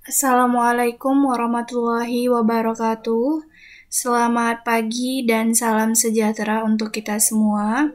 Assalamualaikum warahmatullahi wabarakatuh. Selamat pagi dan salam sejahtera untuk kita semua.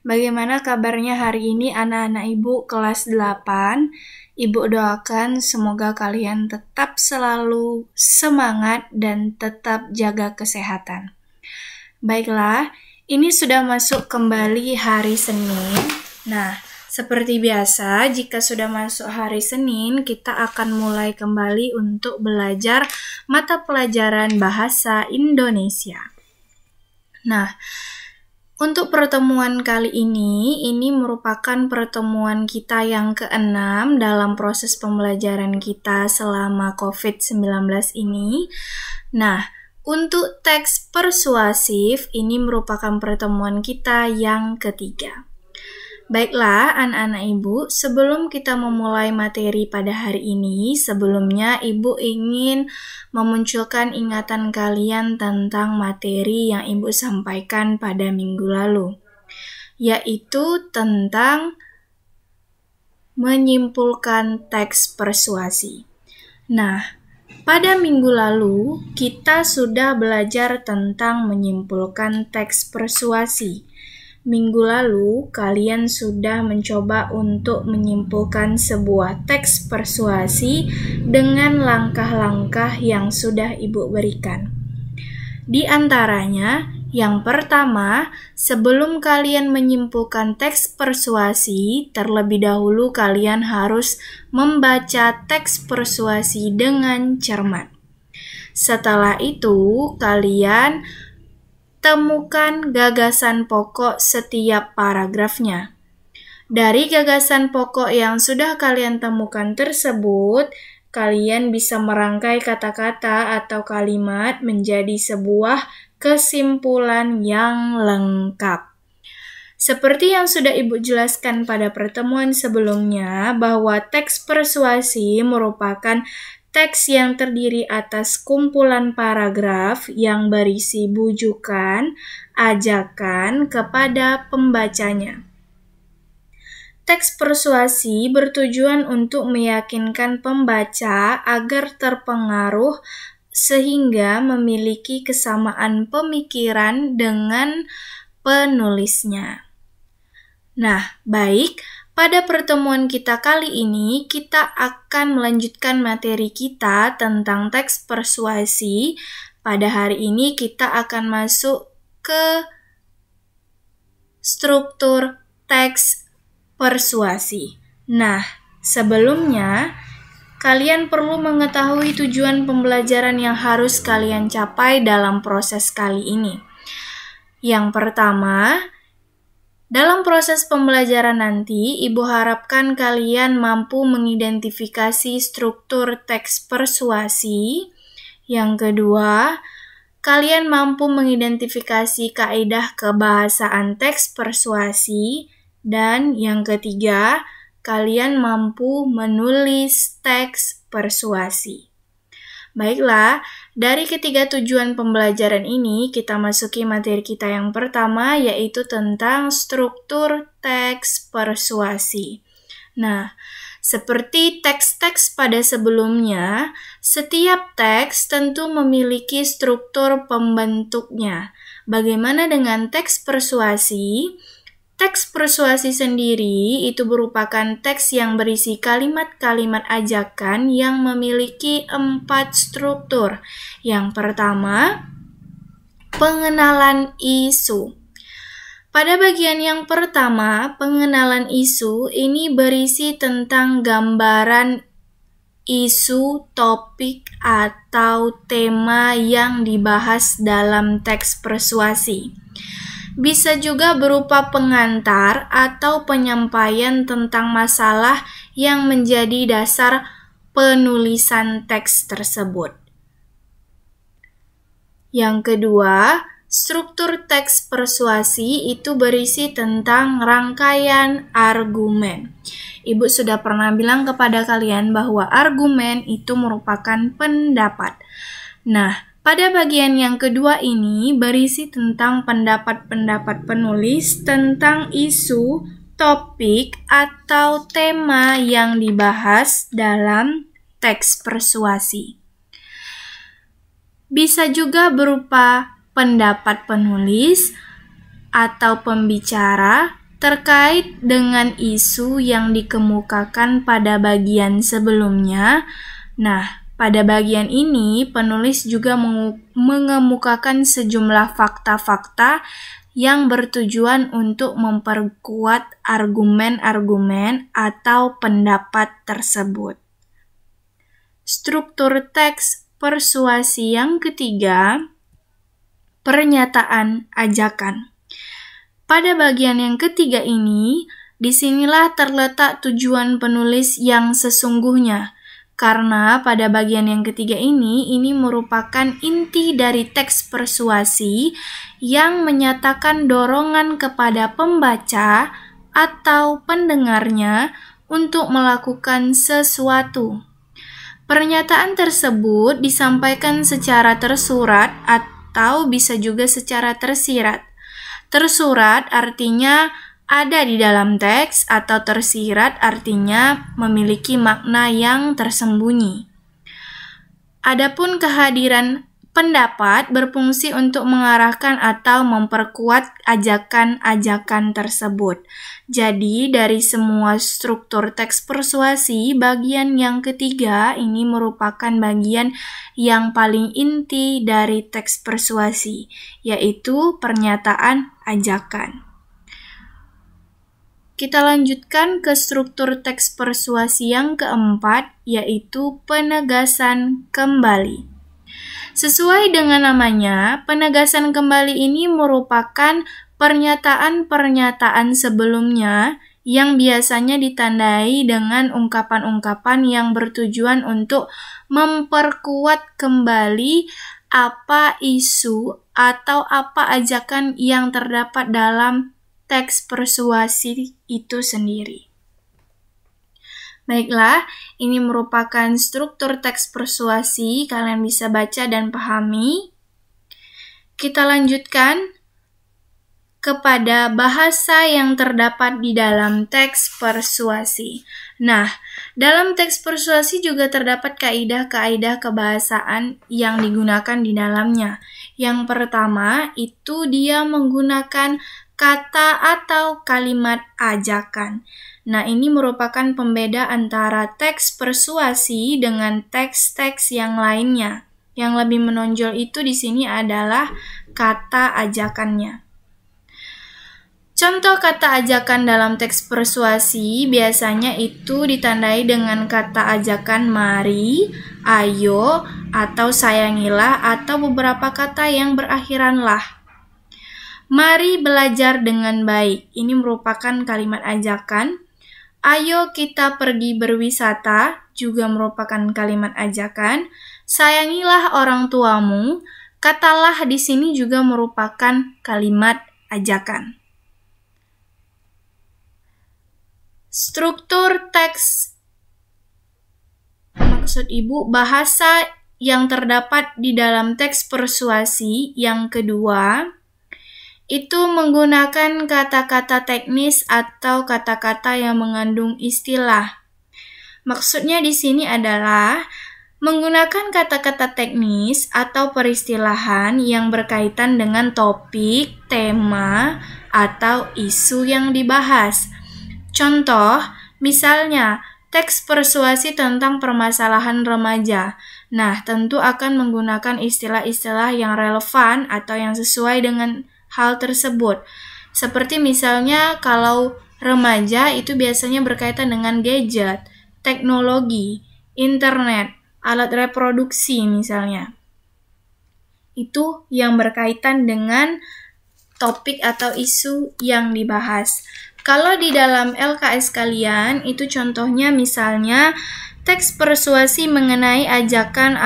Bagaimana kabarnya hari ini anak-anak Ibu kelas 8? Ibu doakan semoga kalian tetap selalu semangat dan tetap jaga kesehatan. Baiklah, ini sudah masuk kembali hari Senin. Nah, seperti biasa, jika sudah masuk hari Senin, kita akan mulai kembali untuk belajar mata pelajaran bahasa Indonesia. Nah, untuk pertemuan kali ini merupakan pertemuan kita yang ke-6 dalam proses pembelajaran kita selama COVID-19 ini. Nah, untuk teks persuasif ini merupakan pertemuan kita yang ketiga. Baiklah, anak-anak Ibu, sebelum kita memulai materi pada hari ini, sebelumnya Ibu ingin memunculkan ingatan kalian tentang materi yang Ibu sampaikan pada minggu lalu, yaitu tentang menyimpulkan teks persuasi. Nah, pada minggu lalu kita sudah belajar tentang menyimpulkan teks persuasi. Minggu lalu, kalian sudah mencoba untuk menyimpulkan sebuah teks persuasi dengan langkah-langkah yang sudah Ibu berikan. Di antaranya, yang pertama, sebelum kalian menyimpulkan teks persuasi, terlebih dahulu kalian harus membaca teks persuasi dengan cermat. Setelah itu, kalian temukan gagasan pokok setiap paragrafnya. Dari gagasan pokok yang sudah kalian temukan tersebut, kalian bisa merangkai kata-kata atau kalimat menjadi sebuah kesimpulan yang lengkap. Seperti yang sudah Ibu jelaskan pada pertemuan sebelumnya, bahwa teks persuasi merupakan teks yang terdiri atas kumpulan paragraf yang berisi bujukan, ajakan kepada pembacanya. Teks persuasi bertujuan untuk meyakinkan pembaca agar terpengaruh sehingga memiliki kesamaan pemikiran dengan penulisnya. Nah, baik. Pada pertemuan kita kali ini, kita akan melanjutkan materi kita tentang teks persuasi. Pada hari ini kita akan masuk ke struktur teks persuasi. Nah, sebelumnya, kalian perlu mengetahui tujuan pembelajaran yang harus kalian capai dalam proses kali ini. Yang pertama, dalam proses pembelajaran nanti, Ibu harapkan kalian mampu mengidentifikasi struktur teks persuasi. Yang kedua, kalian mampu mengidentifikasi kaidah kebahasaan teks persuasi. Dan yang ketiga, kalian mampu menulis teks persuasi. Baiklah, dari ketiga tujuan pembelajaran ini, kita masuki materi kita yang pertama, yaitu tentang struktur teks persuasi. Nah, seperti teks-teks pada sebelumnya, setiap teks tentu memiliki struktur pembentuknya. Bagaimana dengan teks persuasi? Teks persuasi sendiri itu merupakan teks yang berisi kalimat-kalimat ajakan yang memiliki 4 struktur. Yang pertama, pengenalan isu. Pada bagian yang pertama, pengenalan isu ini berisi tentang gambaran isu, topik, atau tema yang dibahas dalam teks persuasi. Bisa juga berupa pengantar atau penyampaian tentang masalah yang menjadi dasar penulisan teks tersebut. Yang kedua, struktur teks persuasi itu berisi tentang rangkaian argumen. Ibu sudah pernah bilang kepada kalian bahwa argumen itu merupakan pendapat. Nah, pada bagian yang kedua ini berisi tentang pendapat-pendapat penulis tentang isu, topik, atau tema yang dibahas dalam teks persuasi. Bisa juga berupa pendapat penulis atau pembicara terkait dengan isu yang dikemukakan pada bagian sebelumnya. Nah, pada bagian ini penulis juga mengemukakan sejumlah fakta-fakta yang bertujuan untuk memperkuat argumen-argumen atau pendapat tersebut. Struktur teks persuasi yang ketiga, pernyataan ajakan. Pada bagian yang ketiga ini, disinilah terletak tujuan penulis yang sesungguhnya. Karena pada bagian yang ketiga ini merupakan inti dari teks persuasi yang menyatakan dorongan kepada pembaca atau pendengarnya untuk melakukan sesuatu. Pernyataan tersebut disampaikan secara tersurat atau bisa juga secara tersirat. Tersurat artinya ada di dalam teks atau tersirat artinya memiliki makna yang tersembunyi. Adapun kehadiran pendapat berfungsi untuk mengarahkan atau memperkuat ajakan-ajakan tersebut. Jadi, dari semua struktur teks persuasi, bagian yang ketiga ini merupakan bagian yang paling inti dari teks persuasi, yaitu pernyataan ajakan. Kita lanjutkan ke struktur teks persuasi yang keempat, yaitu penegasan kembali. Sesuai dengan namanya, penegasan kembali ini merupakan pernyataan-pernyataan sebelumnya yang biasanya ditandai dengan ungkapan-ungkapan yang bertujuan untuk memperkuat kembali apa isu atau apa ajakan yang terdapat dalam teks persuasi itu sendiri. Baiklah, ini merupakan struktur teks persuasi, kalian bisa baca dan pahami. Kita lanjutkan kepada bahasa yang terdapat di dalam teks persuasi. Nah, dalam teks persuasi juga terdapat kaidah-kaidah kebahasaan yang digunakan di dalamnya. Yang pertama, itu dia menggunakan kata atau kalimat ajakan. Nah, ini merupakan pembeda antara teks persuasi dengan teks-teks yang lainnya. Yang lebih menonjol itu di sini adalah kata ajakannya. Contoh kata ajakan dalam teks persuasi biasanya itu ditandai dengan kata ajakan mari, ayo, atau sayangilah, atau beberapa kata yang berakhiran lah. Mari belajar dengan baik. Ini merupakan kalimat ajakan. Ayo kita pergi berwisata, juga merupakan kalimat ajakan. Sayangilah orang tuamu, katalah di sini juga merupakan kalimat ajakan. Struktur teks, maksud ibu, bahasa yang terdapat di dalam teks persuasi yang kedua, itu menggunakan kata-kata teknis atau kata-kata yang mengandung istilah. Maksudnya di sini adalah menggunakan kata-kata teknis atau peristilahan yang berkaitan dengan topik, tema, atau isu yang dibahas. Contoh, misalnya teks persuasi tentang permasalahan remaja. Nah, tentu akan menggunakan istilah-istilah yang relevan atau yang sesuai dengan hal tersebut. Seperti misalnya kalau remaja itu biasanya berkaitan dengan gadget, teknologi, internet, alat reproduksi misalnya. Itu yang berkaitan dengan topik atau isu yang dibahas. Kalau di dalam LKS kalian, itu contohnya misalnya teks persuasi mengenai ajakan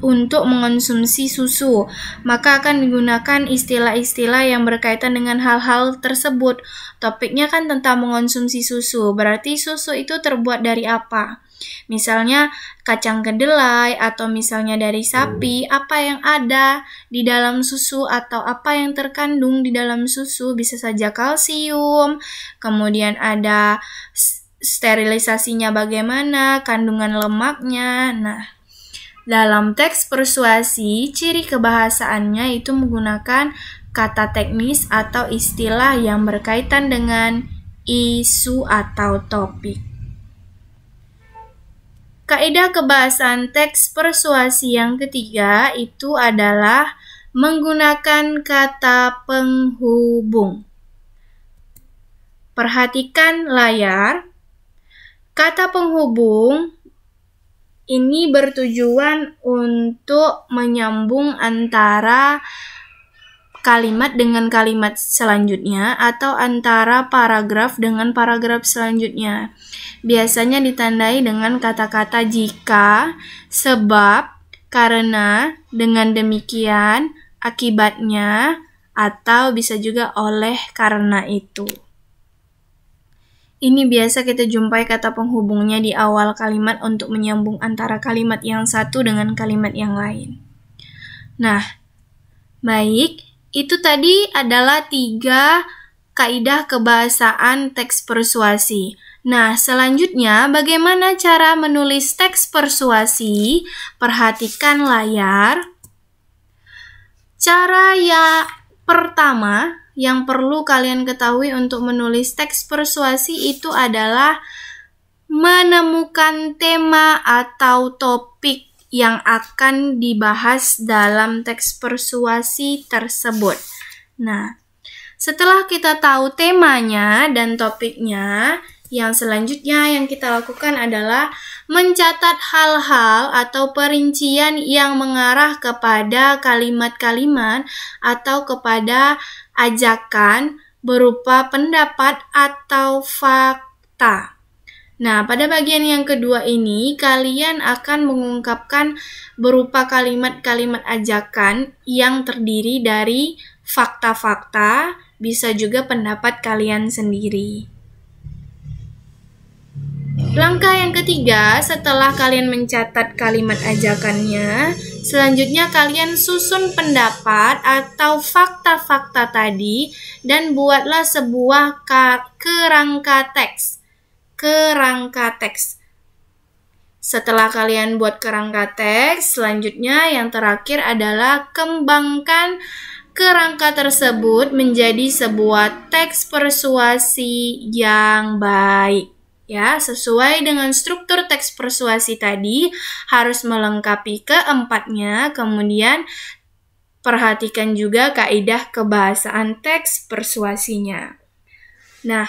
untuk mengonsumsi susu, maka akan digunakan istilah-istilah yang berkaitan dengan hal-hal tersebut. Topiknya kan tentang mengonsumsi susu, berarti susu itu terbuat dari apa? Misalnya kacang kedelai atau misalnya dari sapi, apa yang ada di dalam susu atau apa yang terkandung di dalam susu, bisa saja kalsium, kemudian ada sterilisasinya bagaimana, kandungan lemaknya. Nah, dalam teks persuasi, ciri kebahasaannya itu menggunakan kata teknis atau istilah yang berkaitan dengan isu atau topik. Kaidah kebahasaan teks persuasi yang ketiga itu adalah menggunakan kata penghubung. Perhatikan layar. Kata penghubung ini bertujuan untuk menyambung antara kalimat dengan kalimat selanjutnya atau antara paragraf dengan paragraf selanjutnya. Biasanya ditandai dengan kata-kata jika, sebab, karena, dengan demikian, akibatnya, atau bisa juga oleh karena itu. Ini biasa kita jumpai kata penghubungnya di awal kalimat untuk menyambung antara kalimat yang satu dengan kalimat yang lain. Nah, baik. Itu tadi adalah 3 kaidah kebahasaan teks persuasi. Nah, selanjutnya bagaimana cara menulis teks persuasi? Perhatikan layar. Cara yang pertama yang perlu kalian ketahui untuk menulis teks persuasi itu adalah menemukan tema atau topik yang akan dibahas dalam teks persuasi tersebut. Nah, setelah kita tahu temanya dan topiknya, yang selanjutnya yang kita lakukan adalah mencatat hal-hal atau perincian yang mengarah kepada kalimat-kalimat atau kepada ajakan berupa pendapat atau fakta. Nah, pada bagian yang kedua ini, kalian akan mengungkapkan berupa kalimat-kalimat ajakan yang terdiri dari fakta-fakta, bisa juga pendapat kalian sendiri. Langkah yang ketiga, setelah kalian mencatat kalimat ajakannya, selanjutnya kalian susun pendapat atau fakta-fakta tadi dan buatlah sebuah kerangka teks. Setelah kalian buat kerangka teks, selanjutnya yang terakhir adalah kembangkan kerangka tersebut menjadi sebuah teks persuasi yang baik. Ya, sesuai dengan struktur teks persuasi tadi, harus melengkapi keempatnya, kemudian perhatikan juga kaidah kebahasaan teks persuasinya. Nah,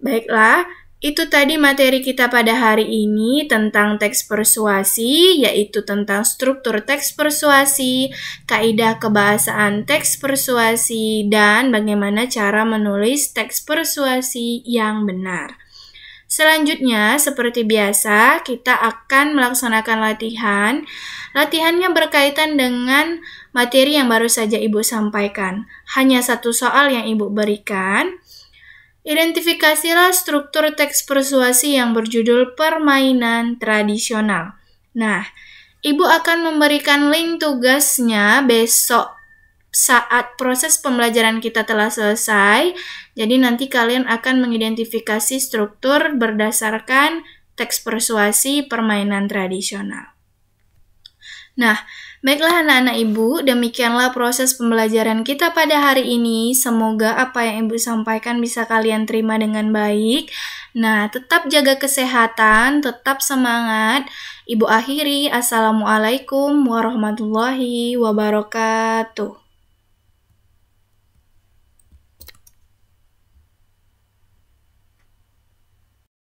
baiklah. Itu tadi materi kita pada hari ini tentang teks persuasi, yaitu tentang struktur teks persuasi, kaidah kebahasaan teks persuasi, dan bagaimana cara menulis teks persuasi yang benar. Selanjutnya, seperti biasa, kita akan melaksanakan latihan. Latihannya berkaitan dengan materi yang baru saja Ibu sampaikan. Hanya 1 soal yang Ibu berikan. Identifikasilah struktur teks persuasi yang berjudul permainan tradisional. Nah, Ibu akan memberikan link tugasnya besok saat proses pembelajaran kita telah selesai. Jadi nanti kalian akan mengidentifikasi struktur berdasarkan teks persuasi permainan tradisional. Nah, baiklah anak-anak Ibu, demikianlah proses pembelajaran kita pada hari ini. Semoga apa yang Ibu sampaikan bisa kalian terima dengan baik. Nah, tetap jaga kesehatan, tetap semangat. Ibu akhiri, Assalamualaikum warahmatullahi wabarakatuh.